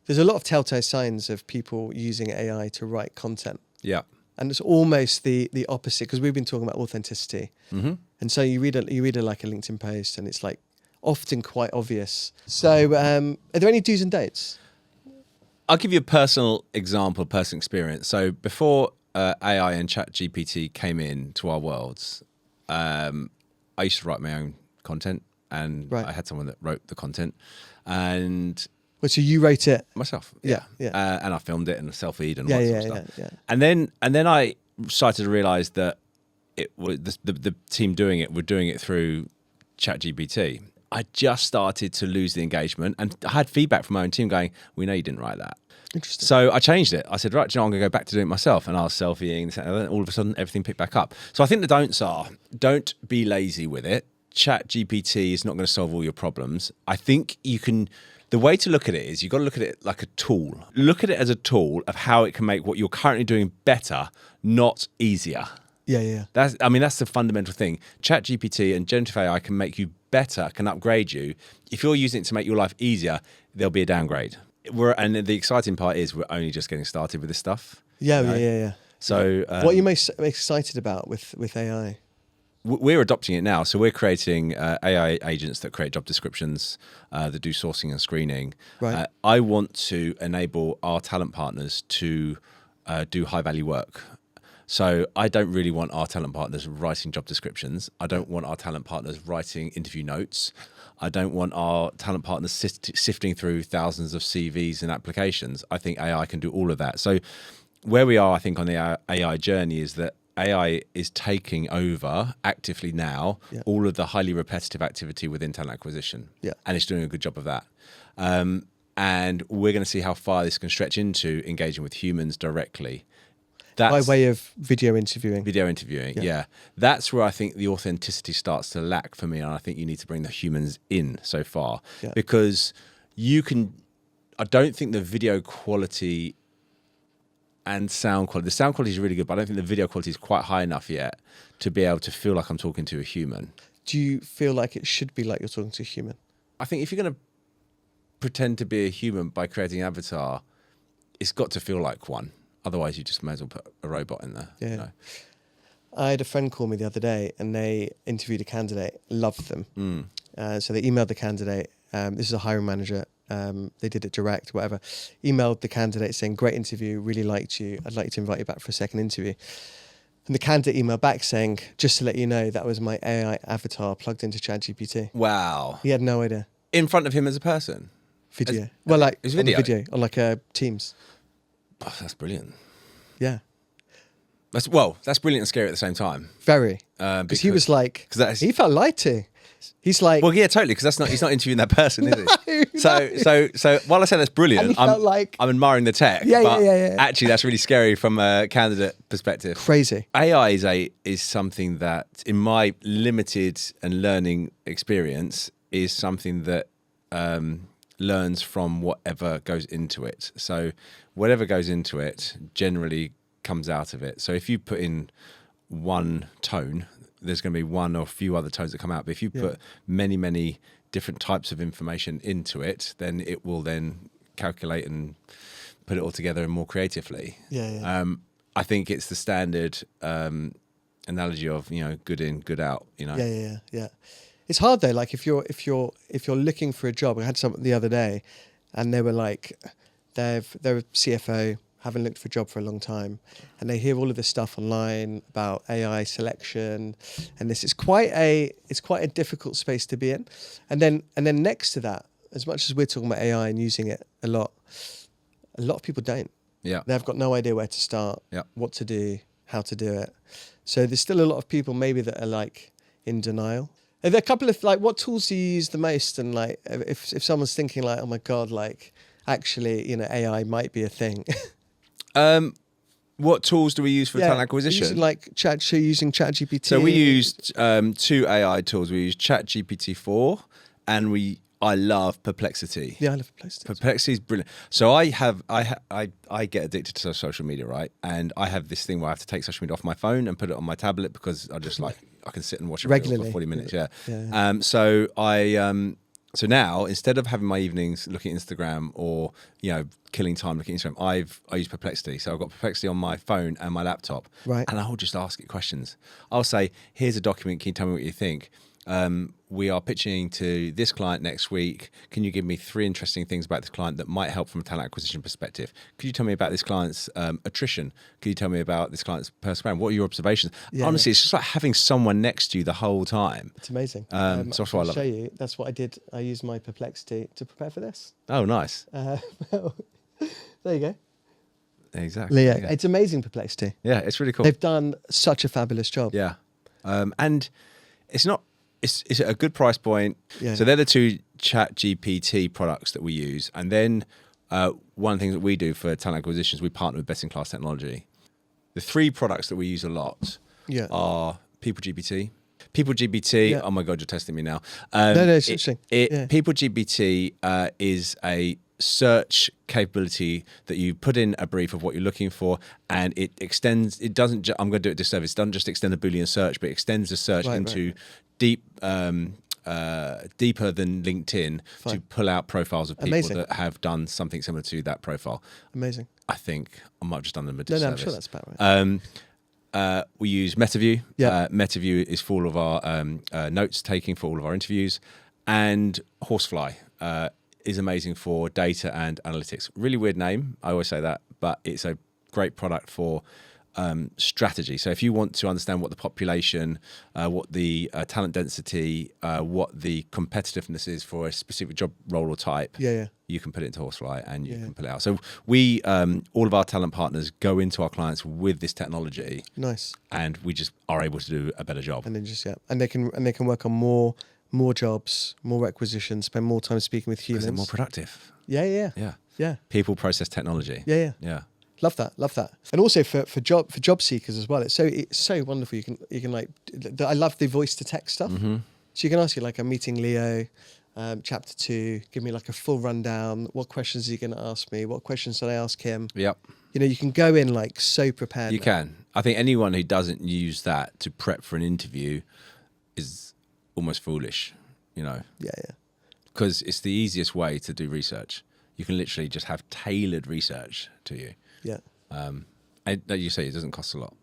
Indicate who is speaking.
Speaker 1: there's a lot of telltale signs of people using AI to write content.
Speaker 2: Yeah.
Speaker 1: And it's almost the opposite, because we've been talking about authenticity.
Speaker 2: Mm-hmm. like
Speaker 1: you read a LinkedIn post and it's like often quite obvious. So are there any do's and don'ts?
Speaker 2: I'll give you a personal example, personal experience. So before AI and ChatGPT came into our worlds, I used to write my own content, and I had someone that wrote the content, and
Speaker 1: so you wrote it
Speaker 2: myself,
Speaker 1: yeah.
Speaker 2: And I filmed it and self-feed and all that sort of stuff.
Speaker 1: Yeah.
Speaker 2: And then I started to realise that it was the team doing it were doing it through ChatGPT. I just started to lose the engagement, and I had feedback from my own team going, "We know you didn't write that."
Speaker 1: Interesting.
Speaker 2: So I changed it. I said, right, I'm going to go back to doing it myself. And I was selfieing, and all of a sudden everything picked back up. So I think the don'ts are, don't be lazy with it. ChatGPT is not going to solve all your problems. I think the way to look at it is you've got to look at it like a tool. Look at it as a tool of how it can make what you're currently doing better, not easier.
Speaker 1: Yeah.
Speaker 2: That's the fundamental thing. ChatGPT and generative AI can make you better, can upgrade you. If you're using it to make your life easier, there'll be a downgrade. And the exciting part is we're only just getting started with this stuff.
Speaker 1: Yeah.
Speaker 2: So
Speaker 1: what are you most excited about with AI?
Speaker 2: We're adopting it now. So we're creating AI agents that create job descriptions, that do sourcing and screening.
Speaker 1: Right.
Speaker 2: I want to enable our talent partners to do high value work. So I don't really want our talent partners writing job descriptions. I don't want our talent partners writing interview notes. I don't want our talent partners sifting through thousands of CVs and applications. I think AI can do all of that. So where we are, I think, on the AI journey is that AI is taking over actively now all of the highly repetitive activity within talent acquisition.
Speaker 1: Yeah.
Speaker 2: And it's doing a good job of that. And we're going to see how far this can stretch into engaging with humans directly.
Speaker 1: By way of video interviewing.
Speaker 2: Yeah. That's where I think the authenticity starts to lack for me, and I think you need to bring the humans in so far.
Speaker 1: Yeah.
Speaker 2: Because I don't think the video quality and sound quality, the sound quality is really good, but I don't think the video quality is quite high enough yet to be able to feel like I'm talking to a human.
Speaker 1: Do you feel like it should be like you're talking to a human?
Speaker 2: I think if you're going to pretend to be a human by creating an avatar, it's got to feel like one. Otherwise, you just may as well put a robot in there.
Speaker 1: Yeah.
Speaker 2: You know?
Speaker 1: I had a friend call me the other day, and they interviewed a candidate, loved them. So they emailed the candidate. This is a hiring manager. They did it direct, whatever. Emailed the candidate saying, "Great interview, really liked you. I'd like to invite you back for a second interview." And the candidate emailed back saying, "Just to let you know, that was my AI avatar plugged into ChatGPT."
Speaker 2: Wow.
Speaker 1: He had no idea.
Speaker 2: In front of him as a person?
Speaker 1: Video.
Speaker 2: It was video?
Speaker 1: On like Teams.
Speaker 2: Oh, that's brilliant.
Speaker 1: Yeah.
Speaker 2: That's brilliant and scary at the same time.
Speaker 1: Very. Because he was like, he felt lied to. He's like,
Speaker 2: well, yeah, totally. Because he's not interviewing that person, is he?
Speaker 1: No.
Speaker 2: So while I say that's brilliant, I'm admiring the tech.
Speaker 1: Yeah.
Speaker 2: Actually, that's really scary from a candidate perspective.
Speaker 1: Crazy.
Speaker 2: AI is something that, in my limited and learning experience, is something that learns from whatever goes into it. So whatever goes into it generally comes out of it. So if you put in one tone, there's going to be one or a few other tones that come out. But if you put many, many different types of information into it, then it will then calculate and put it all together more creatively.
Speaker 1: Yeah.
Speaker 2: I think it's the standard analogy of, good in, good out.
Speaker 1: Yeah. It's hard though. Like if you're looking for a job, I had someone the other day, and they were like, they're a CFO, haven't looked for a job for a long time, and they hear all of this stuff online about AI selection, and this is quite a difficult space to be in. And then next to that, as much as we're talking about AI and using it a lot of people don't.
Speaker 2: Yeah,
Speaker 1: they've got no idea where to start, what to do, how to do it. So there's still a lot of people maybe that are like in denial. Are there a couple of like, what tools do you use the most? And like, if someone's thinking like, oh my God, like actually, AI might be a thing.
Speaker 2: What tools do we use for talent acquisition?
Speaker 1: Using ChatGPT.
Speaker 2: So we used two AI tools. We used ChatGPT-4, and I love Perplexity.
Speaker 1: Yeah, I love Perplexity.
Speaker 2: Perplexity is brilliant. So I get addicted to social media, right? And I have this thing where I have to take social media off my phone and put it on my tablet because I just I can sit and watch it
Speaker 1: regularly
Speaker 2: for 40 minutes. Yeah.
Speaker 1: Yeah.
Speaker 2: So I So now, instead of having my evenings looking at Instagram or, killing time looking at Instagram, I use Perplexity. So I've got Perplexity on my phone and my laptop.
Speaker 1: Right.
Speaker 2: And I'll just ask it questions. I'll say, here's a document. Can you tell me what you think? We are pitching to this client next week. Can you give me 3 interesting things about this client that might help from a talent acquisition perspective? Could you tell me about this client's attrition? Could you tell me about this client's personal brand? What are your observations?
Speaker 1: Yeah,
Speaker 2: Honestly, it's just like having someone next to you the whole time.
Speaker 1: It's amazing.
Speaker 2: So that's why I love
Speaker 1: show
Speaker 2: it.
Speaker 1: you. That's what I did. I used my Perplexity to prepare for this.
Speaker 2: Oh, nice.
Speaker 1: There you go.
Speaker 2: Exactly.
Speaker 1: Yeah, it's amazing, Perplexity.
Speaker 2: Yeah, it's really cool.
Speaker 1: They've done such a fabulous job.
Speaker 2: Yeah. And it's not, it's at a good price point.
Speaker 1: Yeah.
Speaker 2: So they're the 2 Chat GPT products that we use. And then one of the things that we do for talent acquisition is we partner with best in class technology. The 3 products that we use a lot are People GPT. People GPT, oh my God, you're testing me now.
Speaker 1: No, it's interesting.
Speaker 2: People GPT is a search capability that you put in a brief of what you're looking for, and it extends. It doesn't. I'm going to do it disservice. It doesn't just extend the Boolean search, but it extends the search into deep, deeper than LinkedIn to pull out profiles of people that have done something similar to that profile.
Speaker 1: Amazing.
Speaker 2: I think I might have just done them a disservice.
Speaker 1: No, I'm sure that's about right.
Speaker 2: We use MetaView.
Speaker 1: Yeah.
Speaker 2: MetaView is for all of our notes taking for all of our interviews, and Horsefly is amazing for data and analytics. Really weird name. I always say that, but it's a great product for strategy. So if you want to understand what the population, what the talent density, what the competitiveness is for a specific job role or type, you can put it into Horsefly and you can pull it out. So we, all of our talent partners go into our clients with this technology.
Speaker 1: Nice.
Speaker 2: And we just are able to do a better job.
Speaker 1: And then and they can work on more jobs, more requisitions, spend more time speaking with humans.
Speaker 2: Because they're more productive.
Speaker 1: Yeah.
Speaker 2: People, process, technology.
Speaker 1: Yeah. Love that. And also for job seekers as well. It's so wonderful. You can like. I love the voice to text stuff.
Speaker 2: Mm-hmm.
Speaker 1: So you can ask you like, I'm meeting Leo, chapter 2. Give me like a full rundown. What questions are you going to ask me? What questions did I ask him?
Speaker 2: Yep.
Speaker 1: You can go in like so prepared.
Speaker 2: You can. I think anyone who doesn't use that to prep for an interview is almost foolish. Yeah. Because it's the easiest way to do research. You can literally just have tailored research to you.
Speaker 1: Yeah.
Speaker 2: And like you say, it doesn't cost a lot.